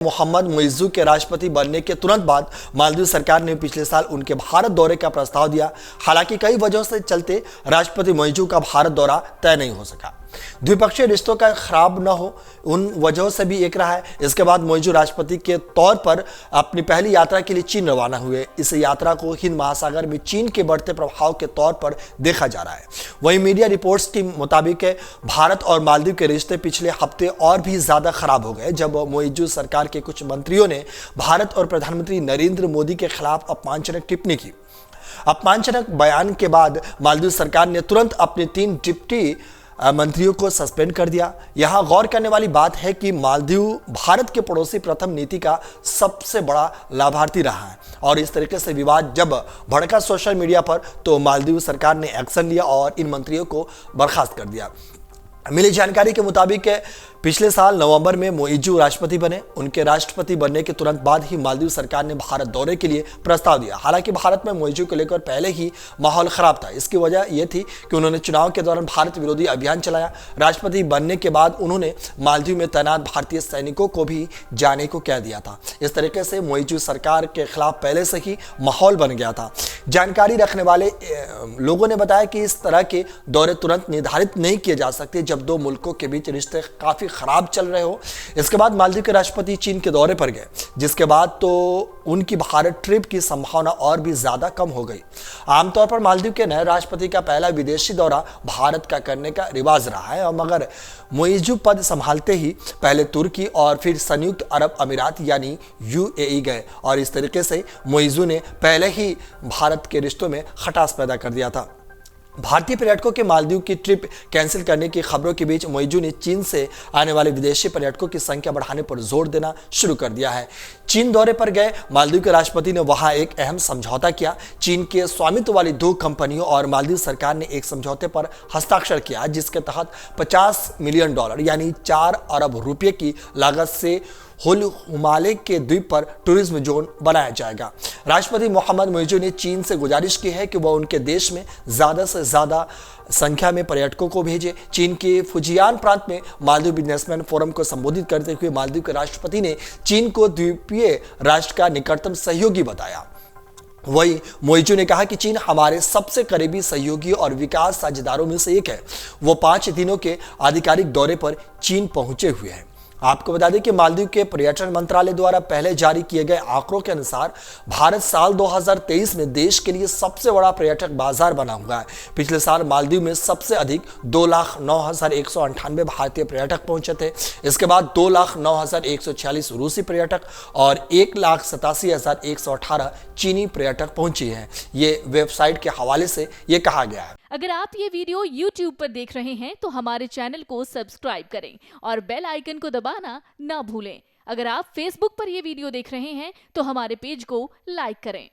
मोहम्मद मुइज़्ज़ू के राष्ट्रपति बनने के तुरंत बाद मालदीव सरकार ने पिछले साल उनके भारत दौरे का प्रस्ताव दिया। हालांकि कई वजहों से चलते राष्ट्रपति मुइज़्ज़ू का भारत दौरा तय नहीं हो सका। द्विपक्षीय रिश्तों का खराब न हो उन वजहों से भी एक रहा है। इसके बाद मुइज़्ज़ू राष्ट्रपति के तौर पर अपनी पहली यात्रा के लिए चीन रवाना हुए। इस यात्रा को हिंद महासागर में चीन के बढ़ते प्रभाव के तौर पर देखा जा रहा है। वहीं मीडिया रिपोर्ट्स के मुताबिक भारत और मालदीव के रिश्ते पिछले हफ्ते और भी ज्यादा खराब हो गए, जब मुइज़्ज़ू सरकार के कुछ मंत्रियों ने भारत और प्रधानमंत्री नरेंद्र मोदी के खिलाफ अपमानजनक टिप्पणी की। अपमानजनक बयान के बाद मालदीव सरकार ने तुरंत अपने 3 डिप्टी मंत्रियों को सस्पेंड कर दिया। यहां गौर करने वाली बात है कि मालदीव भारत के पड़ोसी प्रथम नीति का सबसे बड़ा लाभार्थी रहा है, और इस तरीके से विवाद जब भड़का सोशल मीडिया पर, तो मालदीव सरकार ने एक्शन लिया और इन मंत्रियों को बर्खास्त कर दिया। मिली जानकारी के मुताबिक पिछले साल नवंबर में मुइज़्ज़ू राष्ट्रपति बने। उनके राष्ट्रपति बनने के तुरंत बाद ही मालदीव सरकार ने भारत दौरे के लिए प्रस्ताव दिया। हालांकि भारत में मुइज़्ज़ू को लेकर पहले ही माहौल खराब था। इसकी वजह यह थी कि उन्होंने चुनाव के दौरान भारत विरोधी अभियान चलाया। राष्ट्रपति बनने के बाद उन्होंने मालदीव में तैनात भारतीय सैनिकों को भी जाने को कह दिया था। इस तरीके से मुइज़्ज़ू सरकार के खिलाफ पहले से ही माहौल बन गया था। जानकारी रखने वाले लोगों ने बताया कि इस तरह के दौरे तुरंत निर्धारित नहीं किए जा सकते जब दो मुल्कों के बीच रिश्ते काफी खराब चल रहे हो। इसके बाद मालदीव के राष्ट्रपति चीन के दौरे पर गए, जिसके बाद तो उनकी भारत ट्रिप की संभावना और भी ज्यादा कम हो गई। आमतौर पर मालदीव के नए राष्ट्रपति का पहला विदेशी दौरा भारत का करने का रिवाज रहा है, और मगर मुइज़्ज़ू पद संभालते ही पहले तुर्की और फिर संयुक्त अरब अमीरात यानी यूएई गए, और इस तरीके से मुइज़्ज़ू ने पहले ही भारत के रिश्तों में खटास पैदा कर दिया था। भारतीय पर्यटकों के मालदीव की ट्रिप कैंसिल करने की खबरों के बीच मुइज़्ज़ू ने चीन से आने वाले विदेशी पर्यटकों की संख्या बढ़ाने पर जोर देना शुरू कर दिया है। चीन दौरे पर गए मालदीव के राष्ट्रपति ने वहां एक अहम समझौता किया। चीन के स्वामित्व वाली 2 कंपनियों और मालदीव सरकार ने एक समझौते पर हस्ताक्षर किया, जिसके तहत $50 मिलियन यानी 4 अरब रुपये की लागत से होल हिमालय के द्वीप पर टूरिज्म जोन बनाया जाएगा। राष्ट्रपति मोहम्मद मुइज़्ज़ू ने चीन से गुजारिश की है कि वह उनके देश में ज्यादा से ज्यादा संख्या में पर्यटकों को भेजे। चीन के फुजियान प्रांत में मालदीव बिजनेसमैन फोरम को संबोधित करते हुए मालदीव के राष्ट्रपति ने चीन को द्वीपीय राष्ट्र का निकटतम सहयोगी बताया। वही मुइज़्ज़ू ने कहा कि चीन हमारे सबसे करीबी सहयोगी और विकास साझेदारों में से एक है। वो 5 दिनों के आधिकारिक दौरे पर चीन पहुंचे हुए हैं। आपको बता दें कि मालदीव के पर्यटन मंत्रालय द्वारा पहले जारी किए गए आंकड़ों के अनुसार भारत साल 2023 में देश के लिए सबसे बड़ा पर्यटक बाजार बना हुआ है। पिछले साल मालदीव में सबसे अधिक 2,09,198 भारतीय पर्यटक पहुंचे थे। इसके बाद 2,09,146 रूसी पर्यटक और 1,87,118 चीनी पर्यटक पहुंचे हैं। ये वेबसाइट के हवाले से ये कहा गया है। अगर आप ये वीडियो YouTube पर देख रहे हैं तो हमारे चैनल को सब्सक्राइब करें और बेल आइकन को दबाना ना भूलें। अगर आप Facebook पर ये वीडियो देख रहे हैं तो हमारे पेज को लाइक करें।